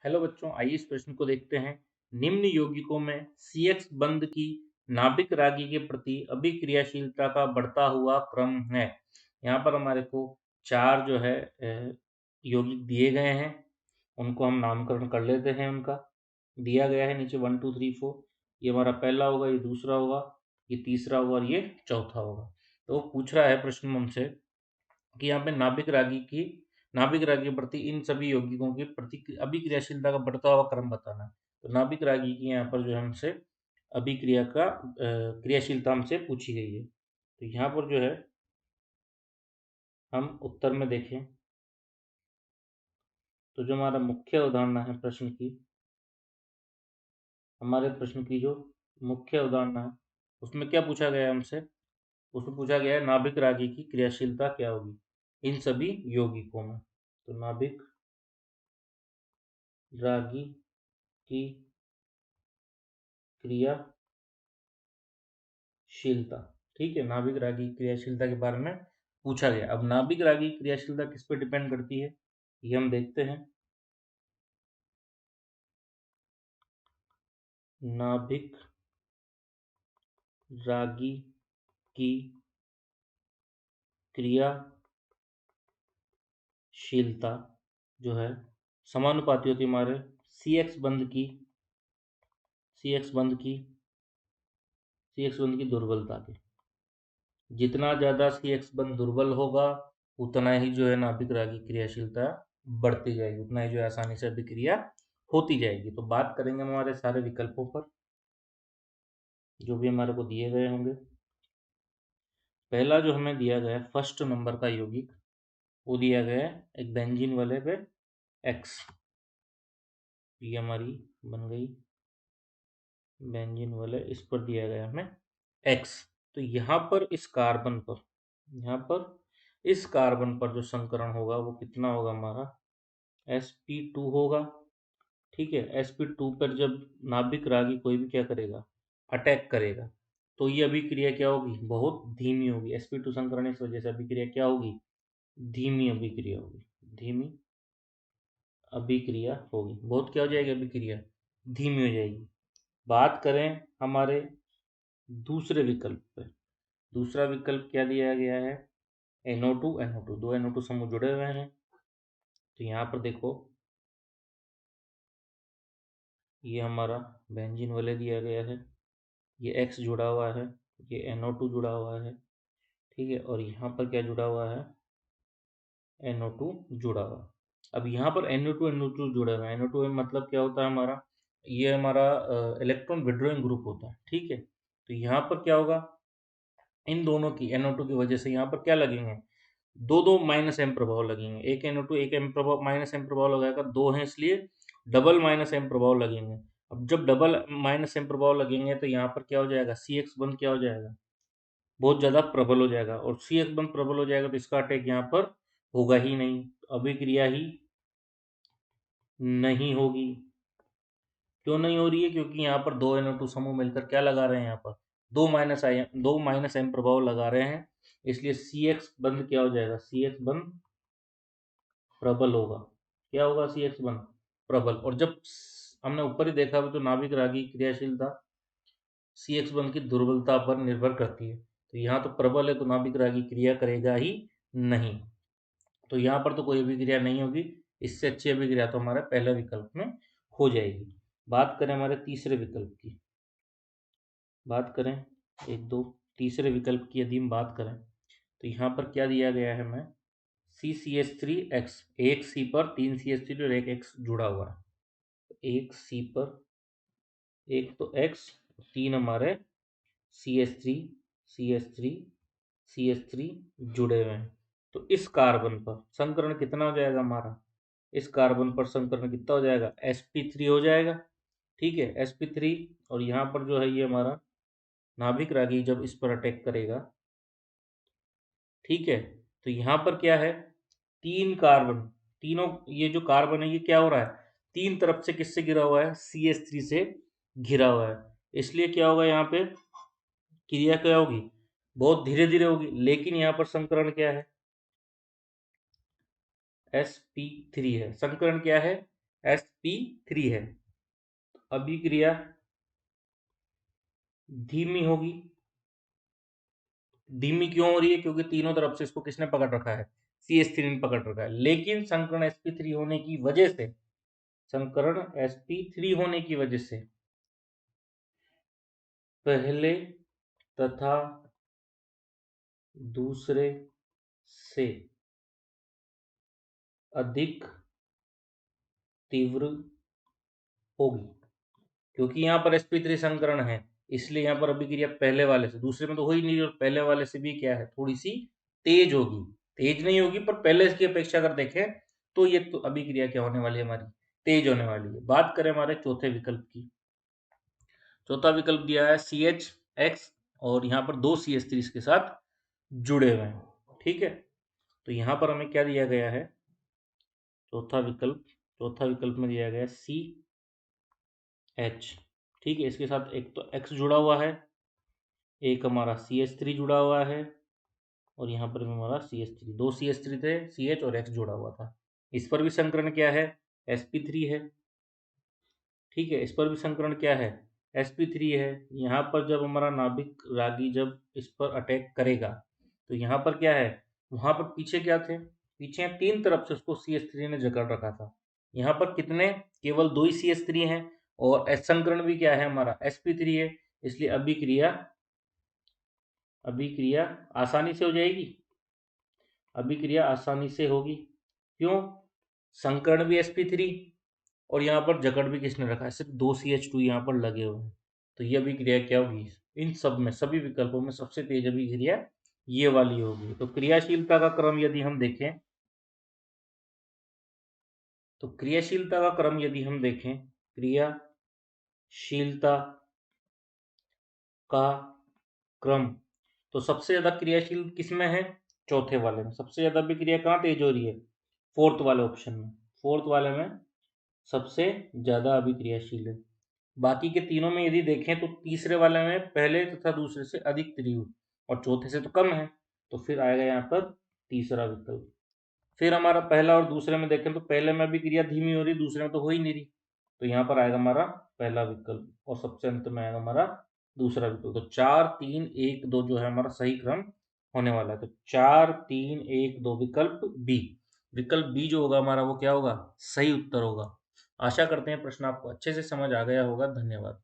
Hello बच्चों, आइए इस प्रश्न को देखते हैं। निम्न यौगिकों में CX बंध की नाभिक रागी के प्रति अभिक्रियाशीलता का बढ़ता हुआ क्रम है। यहाँ पर हमारे को 4 जो है यौगिक दिए गए हैं, उनको हम नामकरण कर लेते हैं। उनका दिया गया है नीचे 1 2 3 4। ये हमारा पहला होगा, ये दूसरा होगा, ये तीसरा होगा और ये चौथा होगा। तो पूछ रहा है प्रश्न हमसे कि यहाँ पे नाभिक रागी के प्रति इन सभी यौगिकों की अभिक्रियाशीलता का बढ़ता हुआ क्रम बताना है। तो नाभिक रागी की यहाँ पर जो है हमसे अभिक्रिया का क्रियाशीलता हमसे पूछी गई है। तो यहाँ पर जो है हम उत्तर में देखें तो जो हमारा मुख्य उदाहरण है प्रश्न की, हमारे प्रश्न की जो मुख्य उदाहरण है उसमें क्या पूछा गया है हमसे? उसमें पूछा गया है नाभिक रागी की क्रियाशीलता क्या होगी इन सभी यौगिकों में। तो नाभिक रागी की क्रियाशीलता, ठीक है, नाभिक रागी क्रियाशीलता के बारे में पूछा गया। अब नाभिक रागी क्रियाशीलता किस पर डिपेंड करती है ये हम देखते हैं। नाभिक रागी की क्रियाशीलता जो है समानुपाती होती है हमारे CX बंध की CX बंध की CX बंध की दुर्बलता के। जितना ज़्यादा CX बंध दुर्बल होगा उतना ही जो है नाभिक रागी क्रियाशीलता बढ़ती जाएगी, उतना ही जो है आसानी से अभिक्रिया होती जाएगी। तो बात करेंगे हमारे सारे विकल्पों पर जो भी हमारे को दिए गए होंगे। पहला जो हमें दिया गया है फर्स्ट नंबर का यौगिक, वो दिया गया है एक बेंजीन वाले पे X। ये हमारी बन गई बेंजीन वाले, इस पर दिया गया हमें X। तो यहाँ पर इस कार्बन पर जो संकरण होगा वो कितना होगा हमारा sp2 होगा। ठीक है, sp2 पर जब नाभिक रागी कोई भी क्या करेगा, अटैक करेगा, तो ये अभिक्रिया क्या होगी, बहुत धीमी होगी। sp2 संकरण इस वजह से अभिक्रिया क्या होगी, धीमी अभिक्रिया होगी, धीमी अभिक्रिया होगी, बहुत क्या हो जाएगी अभिक्रिया, धीमी हो जाएगी। बात करें हमारे दूसरे विकल्प पे, दूसरा विकल्प क्या दिया गया है, NO2 NO2, दो NO2 समूह जुड़े हुए हैं। तो यहाँ पर देखो ये हमारा बेंजीन वाले दिया गया है, ये X जुड़ा हुआ है, ये NO2 जुड़ा हुआ है, ठीक है, और यहाँ पर क्या जुड़ा हुआ है, NO2 जुड़ा हुआ है। अब यहाँ पर NO2 जुड़ा हुआ है, NO2 मतलब क्या होता है हमारा, ये हमारा इलेक्ट्रॉन विड्रॉइंग ग्रुप होता है, ठीक है। तो यहाँ पर क्या होगा, इन दोनों की NO2 की वजह से यहाँ पर क्या लगेंगे, दो दो माइनस एम प्रभाव लगेंगे। एक NO2 एक एम प्रभाव माइनस एम प्रभाव लगाएगा, दो है इसलिए डबल माइनस एम प्रभाव लगेंगे। अब जब डबल माइनस एम प्रभाव लगेंगे तो यहाँ पर क्या हो जाएगा, CX बंध क्या हो जाएगा, बहुत ज़्यादा प्रबल हो जाएगा, और CX बंध प्रबल हो जाएगा तो इसका अटैक यहाँ पर होगा ही नहीं, अभिक्रिया ही नहीं होगी। क्यों नहीं हो रही है, क्योंकि यहाँ पर दो NO2 समूह मिलकर क्या लगा रहे हैं, यहाँ पर दो माइनस एम प्रभाव लगा रहे हैं, इसलिए CX बंध क्या हो जाएगा, CX बंध प्रबल होगा। क्या होगा, CX बंध प्रबल। और जब हमने ऊपर ही देखा तो नाभिक रागी क्रियाशीलता CX बंध की दुर्बलता पर निर्भर करती है। तो यहाँ तो प्रबल है तो नाभिक रागी क्रिया करेगा ही नहीं, तो यहाँ पर तो कोई अभिक्रिया नहीं होगी। इससे अच्छी अभिक्रिया तो हमारा पहला विकल्प में हो जाएगी। बात करें हमारे तीसरे विकल्प की, बात करें एक दो तीसरे विकल्प की यदि हम बात करें तो यहाँ पर क्या दिया गया है हमें, CCH3X, एक C पर 3 CH3 और एक X जुड़ा हुआ है। एक C पर एक तो X, 3 हमारे CH3 CH3 CH3 जुड़े हुए हैं। तो इस कार्बन पर संकरण कितना हो जाएगा हमारा, इस कार्बन पर संकरण कितना हो जाएगा, sp3 हो जाएगा, ठीक है, sp3। और यहाँ पर जो है ये हमारा नाभिक रागी जब इस पर अटैक करेगा, ठीक है, तो यहाँ पर क्या है, तीन कार्बन, तीनों ये जो कार्बन है ये क्या हो रहा है, तीन तरफ से किससे घिरा हुआ है, CH3 से घिरा हुआ है। इसलिए क्या होगा, यहाँ पे क्रिया क्या होगी, बहुत धीरे धीरे होगी। लेकिन यहाँ पर संकरण क्या है, sp3 है, संकरण क्या है sp3 है। अभिक्रिया धीमी होगी। धीमी क्यों हो रही है? क्योंकि तीनों तरफ से इसको किसने पकड़ रखा है? CH3 ने पकड़ रखा है। लेकिन संकरण sp3 होने की वजह से, संकरण sp3 होने की वजह से पहले तथा दूसरे से अधिक तीव्र होगी। क्योंकि यहाँ पर sp3 संकरण है, इसलिए यहाँ पर अभिक्रिया पहले वाले से, दूसरे में तो हो ही नहीं, और पहले वाले से भी क्या है, थोड़ी सी तेज होगी। तेज नहीं होगी, पर पहले की अपेक्षा अगर देखें तो ये तो अभिक्रिया क्या होने वाली है, हमारी तेज होने वाली है। बात करें हमारे चौथे विकल्प की। चौथा विकल्प दिया है CHX, और यहाँ पर दो CH3 इसके साथ जुड़े हुए हैं। ठीक है, तो यहाँ पर हमें क्या दिया गया है? चौथा विकल्प में दिया गया CH। ठीक है, इसके साथ एक तो X जुड़ा हुआ है, एक हमारा CH3 जुड़ा हुआ है, और यहाँ पर भी हमारा CH3, दो CH3 थे, CH और X जुड़ा हुआ था। इस पर भी संकरण क्या है? sp3 है। ठीक है, इस पर भी संकरण क्या है? sp3 है। यहाँ पर जब हमारा नाभिक रागी जब इस पर अटैक करेगा, तो यहाँ पर क्या है, वहां पर पीछे क्या थे? पीछे तीन तरफ से उसको CH3 ने जकड़ रखा था। यहाँ पर कितने? केवल दो ही CH3 हैं, और संकरण भी क्या है हमारा? sp3 है। इसलिए अभिक्रिया आसानी से हो जाएगी। अभिक्रिया आसानी से होगी। क्यों? संकरण भी sp3, और यहाँ पर जकड़ भी किसने रखा है? सिर्फ दो CH2 यहाँ पर लगे हुए हैं। तो ये अभिक्रिया क्या होगी? इन सब में, सभी विकल्पों में सबसे तेज अभिक्रिया ये वाली होगी। तो क्रियाशीलता का क्रम यदि हम देखें, क्रियाशीलता का क्रम, तो सबसे ज्यादा क्रियाशील किसमें है? चौथे वाले में। सबसे ज्यादा अभिक्रिया कहाँ तेज हो रही है? फोर्थ वाले ऑप्शन में। फोर्थ वाले में सबसे ज्यादा अभिक्रियाशील है। बाकी के तीनों में यदि देखें तो तीसरे वाले में पहले तथा दूसरे से अधिक तीव्र, और चौथे से तो कम है। तो फिर आएगा यहाँ पर तीसरा विकल्प। फिर हमारा पहला और दूसरे में देखें तो पहले में अभिक्रिया धीमी हो रही, दूसरे में तो हो ही नहीं रही। तो यहाँ पर आएगा हमारा पहला विकल्प, और सबसे अंत में आएगा हमारा दूसरा विकल्प। तो 4 3 1 2 जो है हमारा सही क्रम होने वाला है। तो 4 3 1 2 विकल्प बी जो होगा हमारा, वो क्या होगा? सही उत्तर होगा। आशा करते हैं प्रश्न आपको अच्छे से समझ आ गया होगा। धन्यवाद।